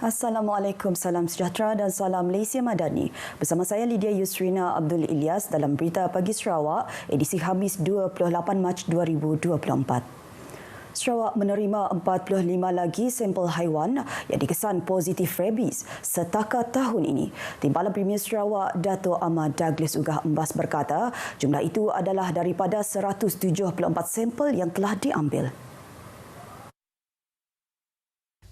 Assalamualaikum, salam sejahtera dan salam Malaysia Madani. Bersama saya Lydia Yusrina Abdul Ilyas dalam Berita Pagi Sarawak, edisi Khamis 28 Mac 2024. Sarawak menerima 45 lagi sampel haiwan yang dikesan positif rabies setakat tahun ini. Timbalan Premier Sarawak Dato' Ahmad Douglas Ugah Embas berkata, jumlah itu adalah daripada 174 sampel yang telah diambil.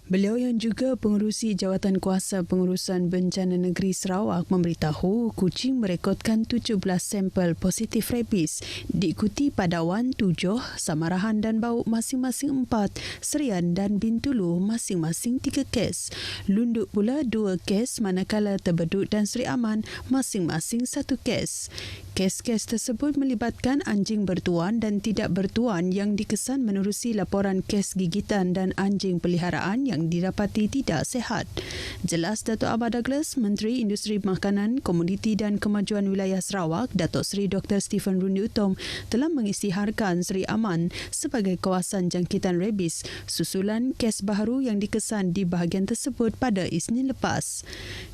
Beliau yang juga pengerusi Jawatan Kuasa Pengurusan Bencana Negeri Sarawak memberitahu kucing merekodkan 17 sampel positif rabies, diikuti Padawan 7, Samarahan dan Bauk masing-masing 4, Serian dan Bintulu masing-masing 3 kes. Lunduk pula 2 kes manakala Tebedut dan Seri Aman masing-masing 1 kes. Kes-kes tersebut melibatkan anjing bertuan dan tidak bertuan yang dikesan menerusi laporan kes gigitan dan anjing peliharaan yang didapati tidak sihat. Jelas Dato' Ahmad Douglas, Menteri Industri Makanan, Komoditi dan Kemajuan Wilayah Sarawak, Datuk Seri Dr. Stephen Rundi Utom telah mengisytiharkan Seri Aman sebagai kawasan jangkitan rabies susulan kes baharu yang dikesan di bahagian tersebut pada Isnin lepas.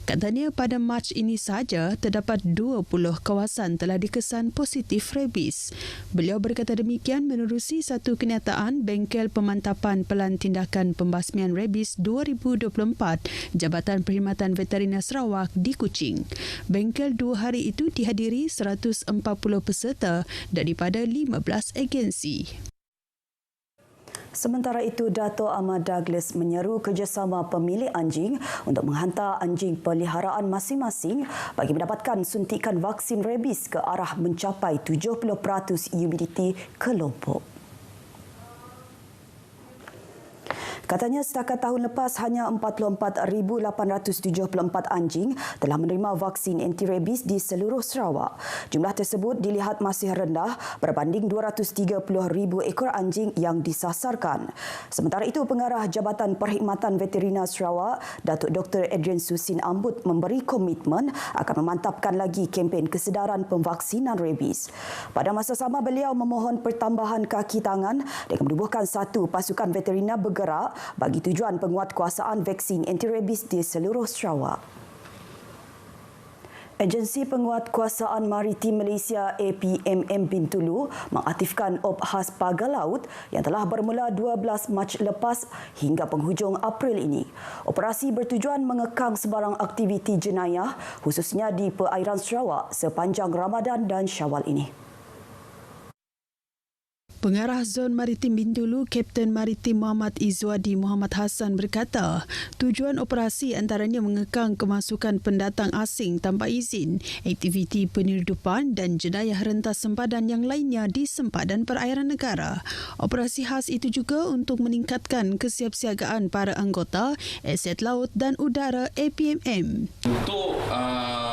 Katanya pada Mac ini sahaja terdapat 20 kawasan telah dikesan positif rabies. Beliau berkata demikian menerusi satu kenyataan Bengkel Pemantapan Pelan Tindakan Pembasmian Rabies 2024 Jabatan Perkhidmatan Veteriner Sarawak di Kuching. Bengkel 2 hari itu dihadiri 140 peserta daripada 15 agensi. Sementara itu, Dato' Ahmad Douglas menyeru kerjasama pemilik anjing untuk menghantar anjing peliharaan masing-masing bagi mendapatkan suntikan vaksin rabies ke arah mencapai 70% humidity kelompok. Katanya setakat tahun lepas hanya 44,874 anjing telah menerima vaksin anti-rabies di seluruh Sarawak. Jumlah tersebut dilihat masih rendah berbanding 230,000 ekor anjing yang disasarkan. Sementara itu, Pengarah Jabatan Perkhidmatan Veteriner Sarawak, Datuk Dr. Adrian Susin Ambut memberi komitmen akan memantapkan lagi kempen kesedaran pemvaksinan rabies. Pada masa sama, beliau memohon pertambahan kaki tangan dengan menubuhkan satu pasukan veteriner bergerak bagi tujuan penguatkuasaan vaksin anti-rabies di seluruh Sarawak. Agensi Penguatkuasaan Maritim Malaysia APMM Bintulu mengaktifkan op khas pagar laut yang telah bermula 12 Mac lepas hingga penghujung April ini. Operasi bertujuan mengekang sebarang aktiviti jenayah khususnya di perairan Sarawak sepanjang Ramadan dan Syawal ini. Pengarah Zon Maritim Bintulu, Kapten Maritim Muhammad Izwadi Muhammad Hassan berkata, tujuan operasi antaranya mengekang kemasukan pendatang asing tanpa izin, aktiviti penyerdupan dan jenayah rentas sempadan yang lainnya di sempadan perairan negara. Operasi khas itu juga untuk meningkatkan kesiapsiagaan para anggota aset laut dan udara APMM. Untuk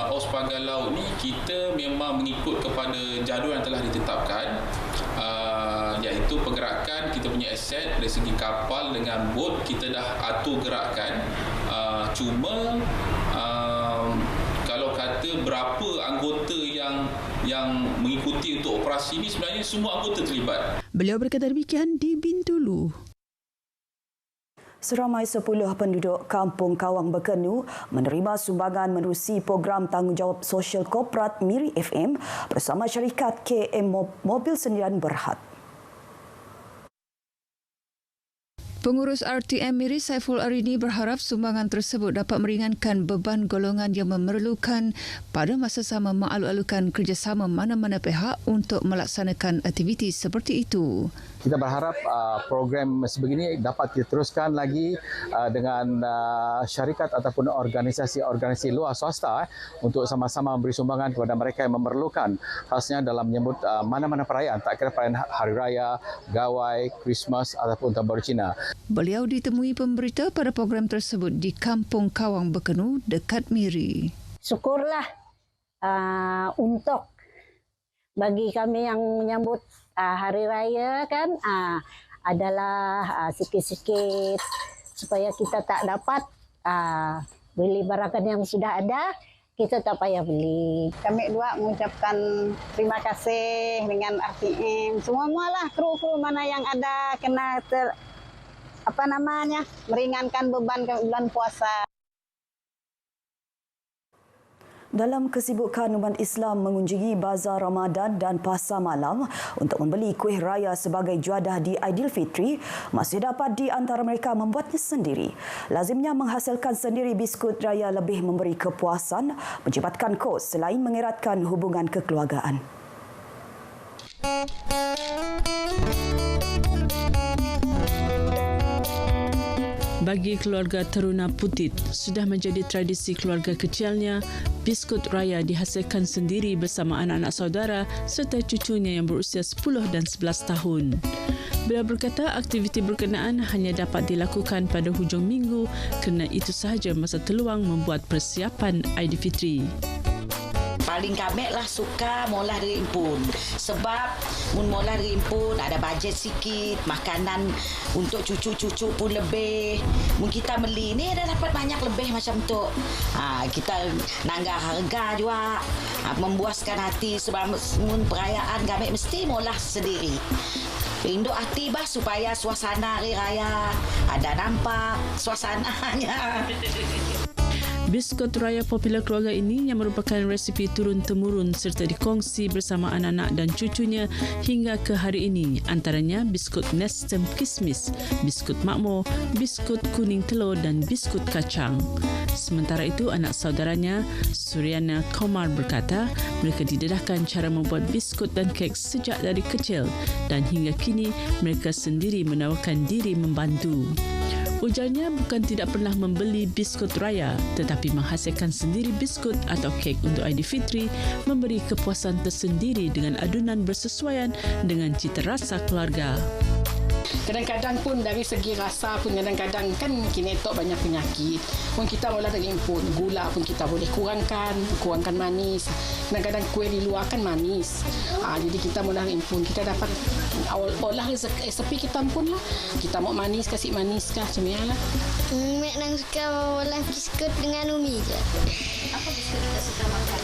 OS Pagar Laut ni, kita memang mengikut kepada jadual yang telah ditetapkan, iaitu pergerakan kita punya aset dari segi kapal dengan bot kita dah atur gerakan. Cuma kalau kata berapa anggota yang mengikuti untuk operasi ini, sebenarnya semua anggota terlibat. Beliau berkata demikian di Bintulu. Seramai 10 penduduk Kampung Kawang Bekenu menerima sumbangan menerusi program tanggungjawab sosial korporat Miri FM bersama syarikat KM Mobil Sendirian Berhad. Pengurus RTM Miri Saiful Arini berharap sumbangan tersebut dapat meringankan beban golongan yang memerlukan pada masa sama mengalu-alukan kerjasama mana-mana pihak untuk melaksanakan aktiviti seperti itu. Kita berharap program sebegini dapat diteruskan lagi dengan syarikat ataupun organisasi-organisasi luar swasta untuk sama-sama memberi sumbangan kepada mereka yang memerlukan, khasnya dalam menyambut mana-mana perayaan, tak kira perayaan Hari Raya, Gawai, Christmas ataupun Tahun Baru Cina. Beliau ditemui pemberita pada program tersebut di Kampung Kawang Bekenu dekat Miri. Syukurlah untuk bagi kami yang menyambut Hari Raya kan adalah sikit-sikit supaya kita tak dapat beli barang yang sudah ada, kita tak payah beli. Kami dua mengucapkan terima kasih dengan RTM. Semua-mualah kru-kru mana yang ada kena meringankan beban ke bulan puasa. Dalam kesibukan umat Islam mengunjungi bazar Ramadan dan pasar malam untuk membeli kuih raya sebagai juadah di Aidilfitri, masih dapat di antara mereka membuatnya sendiri. Lazimnya menghasilkan sendiri biskut raya lebih memberi kepuasan, menjibatkan kos selain mengeratkan hubungan kekeluargaan. Bagi keluarga Teruna Putit, sudah menjadi tradisi keluarga kecilnya, biskut raya dihasilkan sendiri bersama anak-anak saudara serta cucunya yang berusia 10 dan 11 tahun. Beliau berkata aktiviti berkenaan hanya dapat dilakukan pada hujung minggu kerana itu sahaja masa terluang membuat persiapan Aidilfitri. Paling kami lah suka molah dari impun. Sebab mun molah dari impun ada bajet sikit, makanan untuk cucu-cucu pun lebih. Mun kita beli ni dah dapat banyak lebih macam tu. Kita nanggah harga juga, membuaskan hati sebab mun perayaan kami mesti molah sendiri. Rindu hati bah supaya suasana hari raya ada nampak suasananya. Biskut raya popular keluarga ini yang merupakan resipi turun-temurun serta dikongsi bersama anak-anak dan cucunya hingga ke hari ini, antaranya biskut Nestem Kismis, biskut Makmur, biskut kuning telur dan biskut kacang. Sementara itu, anak saudaranya Suryana Komar berkata mereka didedahkan cara membuat biskut dan kek sejak dari kecil dan hingga kini mereka sendiri menawarkan diri membantu. Ujarnya bukan tidak pernah membeli biskut raya tetapi menghasilkan sendiri biskut atau kek untuk Aidilfitri memberi kepuasan tersendiri dengan adunan bersesuaian dengan cita rasa keluarga. Kadang-kadang pun dari segi rasa pun kadang-kadang kan kinetok banyak penyakit. Pun kita mula dari impun, gula pun kita boleh kurangkan manis. Kadang-kadang kuih di luar kan manis. Jadi kita mula dari impun, kita dapat olah resepi kita pun lah. Kita mau manis, kasih manis kah, macam lah. Mek nang suka olah biskut dengan umi je. Apa biskut kita suka makan?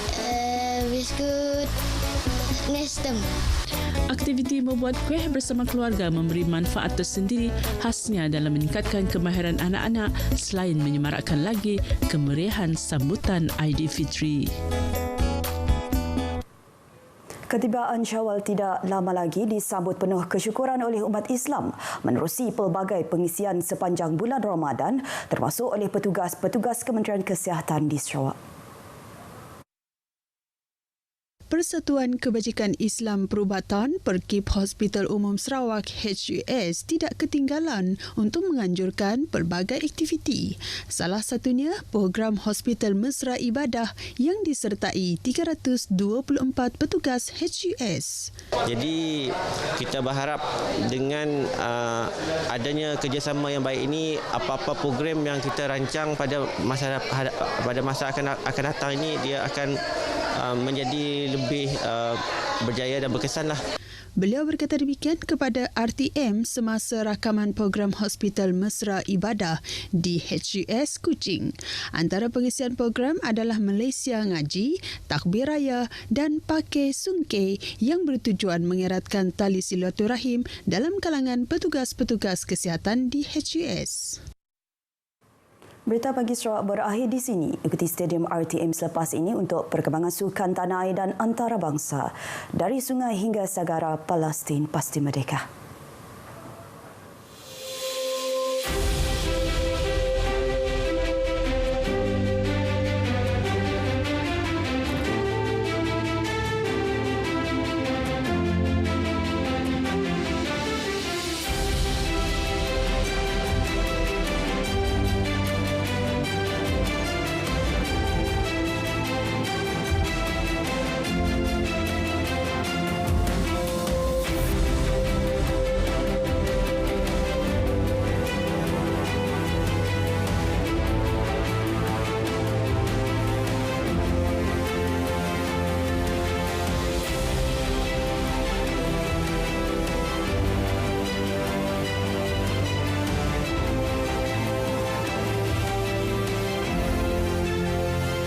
Biskut Nestem. Aktiviti membuat kuih bersama keluarga memberi manfaat tersendiri khasnya dalam meningkatkan kemahiran anak-anak selain menyemarakkan lagi kemeriahan sambutan Aidilfitri. Ketibaan Syawal tidak lama lagi disambut penuh kesyukuran oleh umat Islam menerusi pelbagai pengisian sepanjang bulan Ramadan termasuk oleh petugas-petugas Kementerian Kesihatan di Sarawak. Persatuan Kebajikan Islam Perubatan Perkip Hospital Umum Sarawak HUS tidak ketinggalan untuk menganjurkan pelbagai aktiviti. Salah satunya program Hospital Mesra Ibadah yang disertai 324 petugas HUS. Jadi kita berharap dengan adanya kerjasama yang baik ini, apa-apa program yang kita rancang pada masa akan datang ini dia akan menjadi lebih berjaya dan berkesanlah. Beliau berkata demikian kepada RTM semasa rakaman program Hospital Mesra Ibadah di HUS Kuching. Antara pengisian program adalah Malaysia Ngaji, Takbir Raya dan Pakai Sungkei yang bertujuan mengeratkan tali silaturahim dalam kalangan petugas-petugas kesihatan di HUS. Berita Pagi Sarawak berakhir di sini. Ikuti Stadium RTM selepas ini untuk perkembangan sukan tanah air dan antarabangsa. Dari sungai hingga sagara, Palestin pasti merdeka.